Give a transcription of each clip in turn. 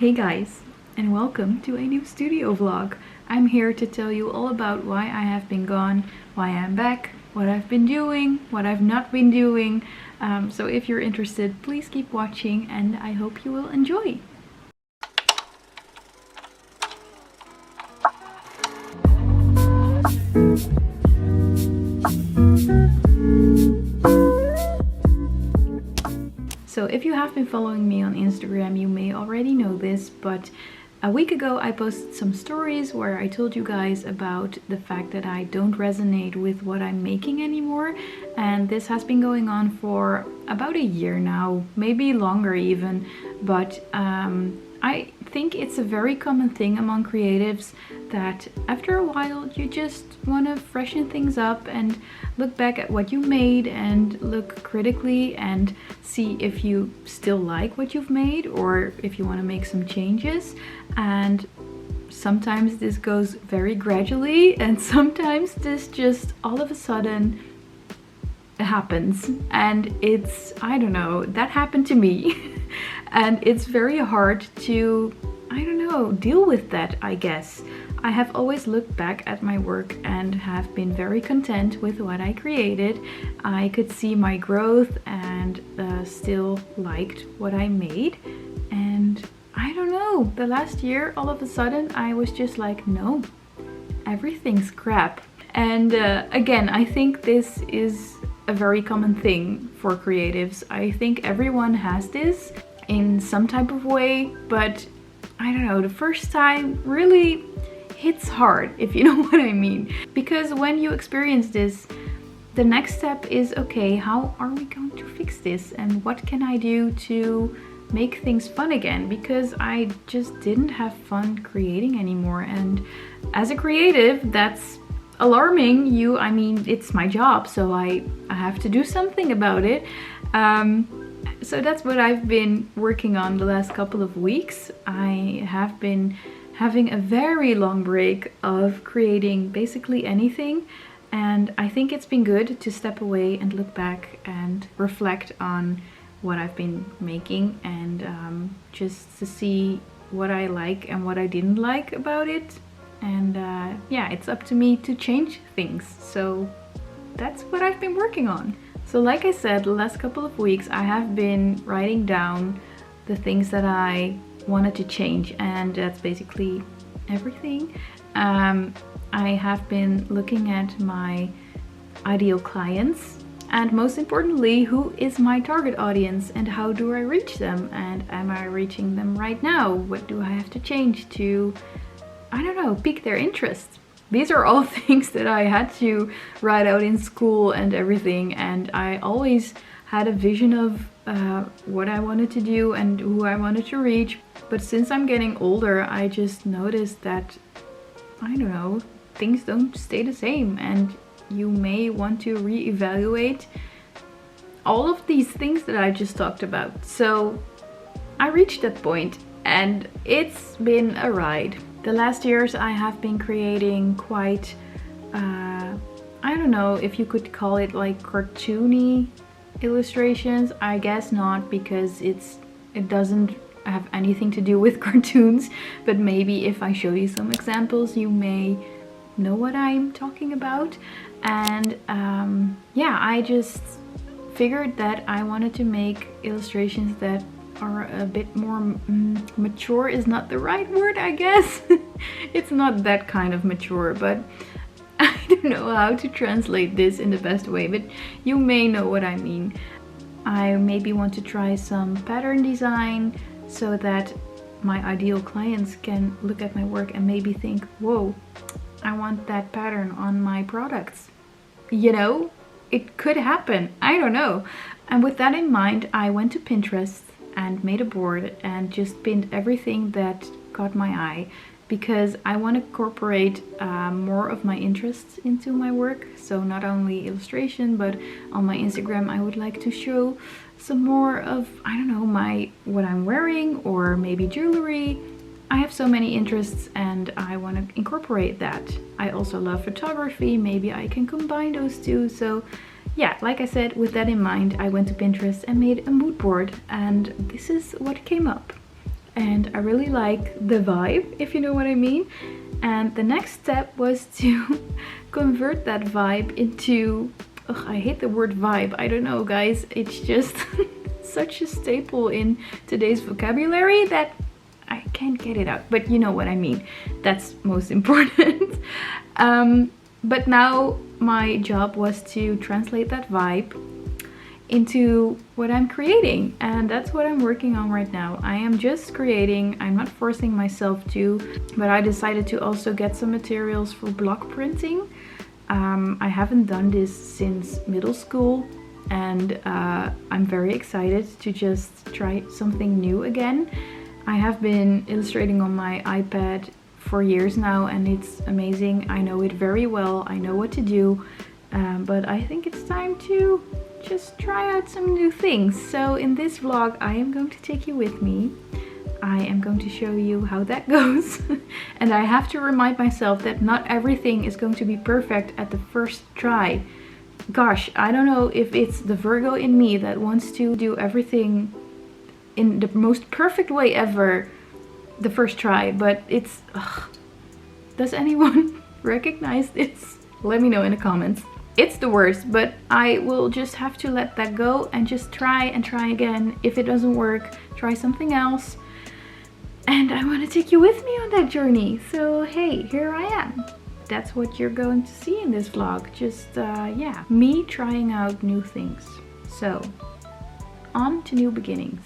Hey guys, and welcome to a new studio vlog. I'm here to tell you all about why I have been gone, why I'm back, what I've been doing, what I've not been doing. So if you're interested, please keep watching and I hope you will enjoy. So if you have been following me on Instagram, you may already know this, but a week ago I posted some stories where I told you guys about the fact that I don't resonate with what I'm making anymore. And this has been going on for about a year now, maybe longer even, but I think it's a very common thing among creatives that after a while you just want to freshen things up and look back at what you made and look critically and see if you still like what you've made or if you want to make some changes. And sometimes this goes very gradually and sometimes this just all of a sudden happens, and it's, I don't know, that happened to me. And it's very hard to, I don't know, deal with that, I guess. I have always looked back at my work and have been very content with what I created. I could see my growth and still liked what I made. And I don't know, the last year all of a sudden I was just like, no, everything's crap. And again, I think this is a very common thing for creatives. I think everyone has this in some type of way, but I don't know, the first time really hits hard, if you know what I mean. Because when you experience this, the next step is, okay, how are we going to fix this? And what can I do to make things fun again? Because I just didn't have fun creating anymore. And as a creative, that's alarming. I mean, it's my job, so I have to do something about it. So that's what I've been working on the last couple of weeks. I have been having a very long break of creating basically anything, and I think it's been good to step away and look back and reflect on what I've been making and just to see what I like and what I didn't like about it. And yeah, it's up to me to change things. So that's what I've been working on. So like I said, the last couple of weeks I have been writing down the things that I wanted to change, and that's basically everything. I have been looking at my ideal clients, and most importantly, who is my target audience and how do I reach them, and am I reaching them right now? What do I have to change to, I don't know, pique their interest? These are all things that I had to write out in school and everything, and I always had a vision of what I wanted to do and who I wanted to reach. But since I'm getting older, I just noticed that, I don't know, things don't stay the same, and you may want to reevaluate all of these things that I just talked about. So I reached that point and it's been a ride. The last years I have been creating quite, I don't know if you could call it like cartoony illustrations. I guess not, because it doesn't have anything to do with cartoons, but maybe if I show you some examples you may know what I'm talking about. And yeah, I just figured that I wanted to make illustrations that are a bit more mature is not the right word, I guess. It's not that kind of mature, but I don't know how to translate this in the best way, but you may know what I mean. I maybe want to try some pattern design so that my ideal clients can look at my work and maybe think, whoa, I want that pattern on my products. You know, it could happen, I don't know. And with that in mind, I went to Pinterest and made a board and just pinned everything that caught my eye, because I want to incorporate more of my interests into my work. So not only illustration, but on my Instagram I would like to show some more of, I don't know, what I'm wearing, or maybe jewelry. I have so many interests and I want to incorporate that. I also love photography, maybe I can combine those two. So yeah, like I said, with that in mind, I went to Pinterest and made a mood board, and this is what came up. and I really like the vibe, if you know what I mean. And the next step was to convert that vibe into, ugh, I hate the word vibe, I don't know guys, it's just such a staple in today's vocabulary that I can't get it out, but you know what I mean. That's most important. But now my job was to translate that vibe into what I'm creating, and that's what I'm working on right now. I am just creating, I'm not forcing myself to, but I decided to also get some materials for block printing. I haven't done this since middle school, and I'm very excited to just try something new again. I have been illustrating on my iPad for years now, and it's amazing. I know it very well, I know what to do, but I think it's time to just try out some new things. So in this vlog I am going to take you with me. I am going to show you how that goes. And I have to remind myself that not everything is going to be perfect at the first try. Gosh, I don't know if it's the Virgo in me that wants to do everything in the most perfect way ever the first try, but it's... ugh. Does anyone recognize this? Let me know in the comments. It's the worst, but I will just have to let that go and just try and try again. If it doesn't work, try something else. And I want to take you with me on that journey. So hey, here I am. That's what you're going to see in this vlog. Just, yeah, me trying out new things. So, on to new beginnings.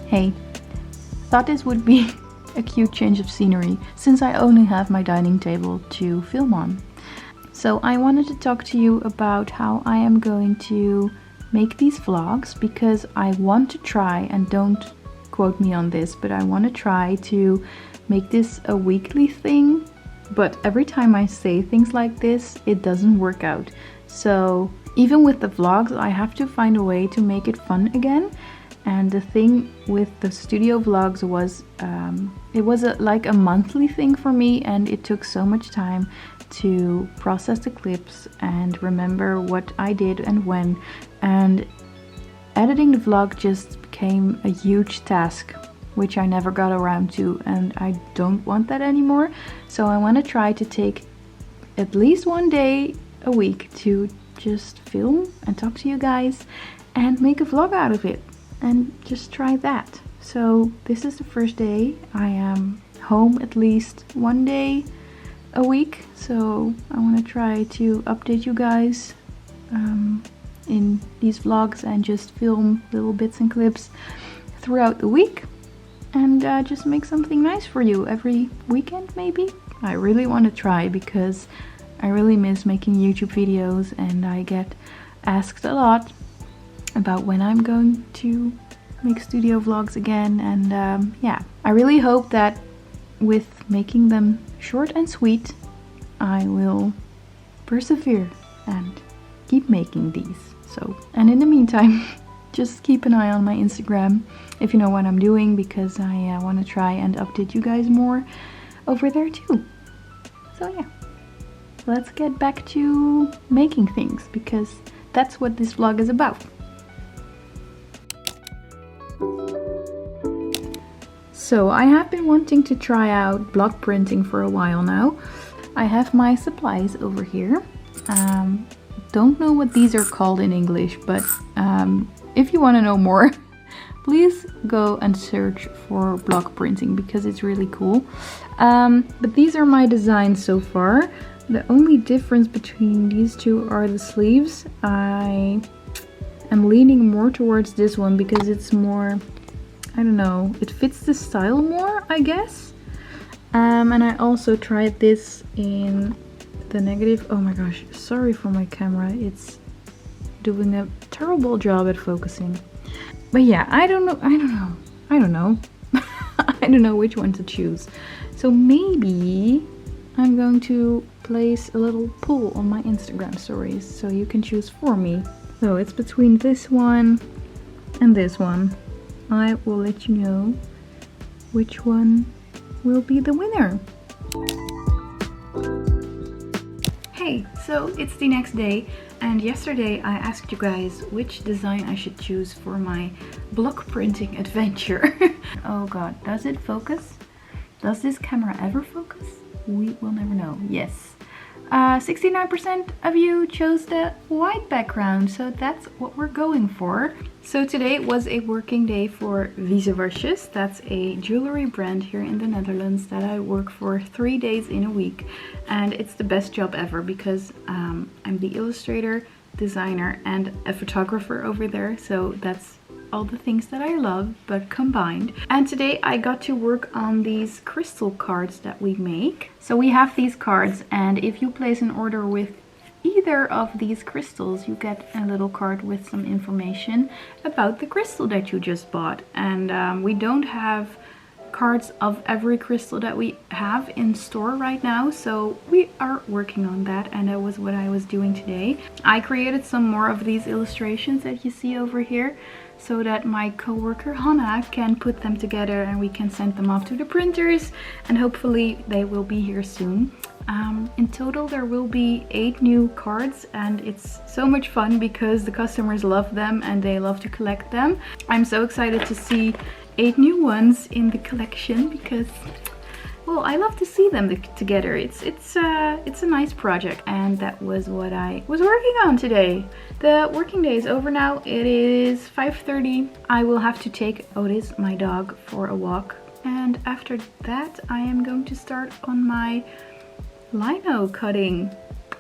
Hey, thought this would be a cute change of scenery since I only have my dining table to film on. So I wanted to talk to you about how I am going to make these vlogs, because I want to try, and don't quote me on this, but I want to try to make this a weekly thing. But every time I say things like this, it doesn't work out. So even with the vlogs, I have to find a way to make it fun again. And the thing with the studio vlogs was, it was like a monthly thing for me, and it took so much time to process the clips and remember what I did and when. And editing the vlog just became a huge task which I never got around to, and I don't want that anymore. So I want to try to take at least one day a week to just film and talk to you guys and make a vlog out of it and just try that. So this is the first day. I am home at least one day a week, so I want to try to update you guys in these vlogs and just film little bits and clips throughout the week and just make something nice for you every weekend maybe. I really want to try because I really miss making YouTube videos, and I get asked a lot about when I'm going to make studio vlogs again, and yeah, I really hope that with making them short and sweet I will persevere and keep making these. So, and in the meantime just keep an eye on my Instagram if you know what I'm doing, because I want to try and update you guys more over there too. So yeah, let's get back to making things, because that's what this vlog is about. So I have been wanting to try out block printing for a while now. I have my supplies over here. Don't know what these are called in English, but if you want to know more, please go and search for block printing because it's really cool. But these are my designs so far. The only difference between these two are the sleeves. I am leaning more towards this one because it's more, I don't know, it fits the style more, I guess. And I also tried this in the negative. Oh my gosh, sorry for my camera, it's doing a terrible job at focusing. But yeah, I don't know I don't know which one to choose. So maybe I'm going to place a little poll on my Instagram stories so you can choose for me. So it's between this one and this one. I will let you know which one will be the winner. Hey, so it's the next day, and yesterday I asked you guys which design I should choose for my block printing adventure. Oh god, does it focus? Does this camera ever focus? We will never know. Yes. 69% of you chose the white background, so that's what we're going for. So today was a working day for Visevarsjes. That's a jewelry brand here in the Netherlands that I work for 3 days in a week. And it's the best job ever because I'm the illustrator, designer, and a photographer over there. So that's all the things that I love, but combined. And today I got to work on these crystal cards that we make. So we have these cards, and if you place an order with either of these crystals, you get a little card with some information about the crystal that you just bought. And we don't have cards of every crystal that we have in store right now, so we are working on that, and that was what I was doing today. I created some more of these illustrations that you see over here, so that my co-worker Hannah can put them together and we can send them off to the printers, and hopefully they will be here soon. In total there will be 8 new cards, and it's so much fun because the customers love them and they love to collect them. I'm so excited to see 8 new ones in the collection because, well, I love to see them together. It's a nice project, and that was what I was working on today. The working day is over now. It is 5:30. I will have to take Otis, my dog, for a walk, and after that I am going to start on my lino cutting.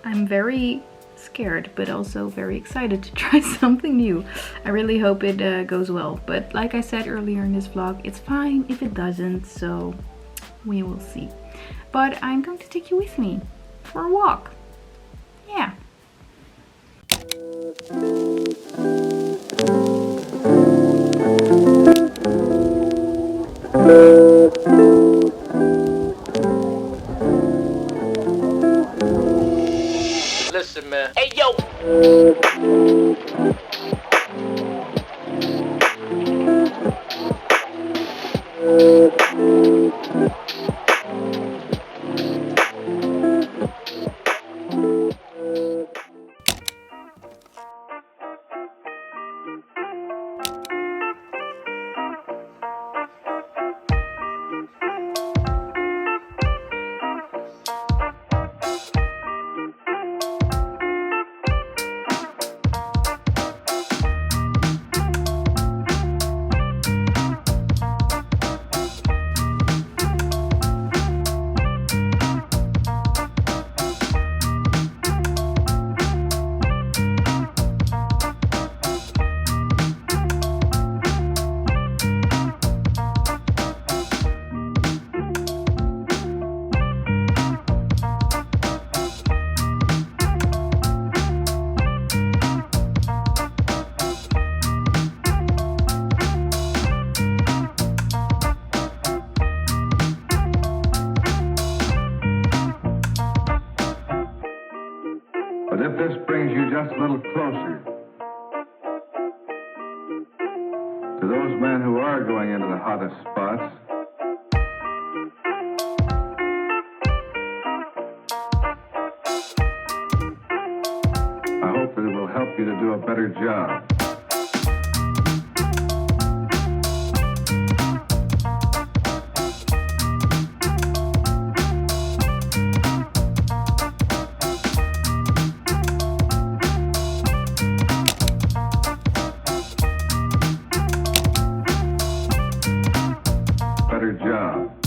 I'm very scared but also very excited to try something new. I really hope it goes well, but like I said earlier in this vlog, it's fine if it doesn't, so we will see. But I'm going to take you with me for a walk. Yeah. Listen, man. Hey, yo! But if this brings you just a little closer to those men who are going into the hottest spots, I hope that it will help you to do a better job. Better job.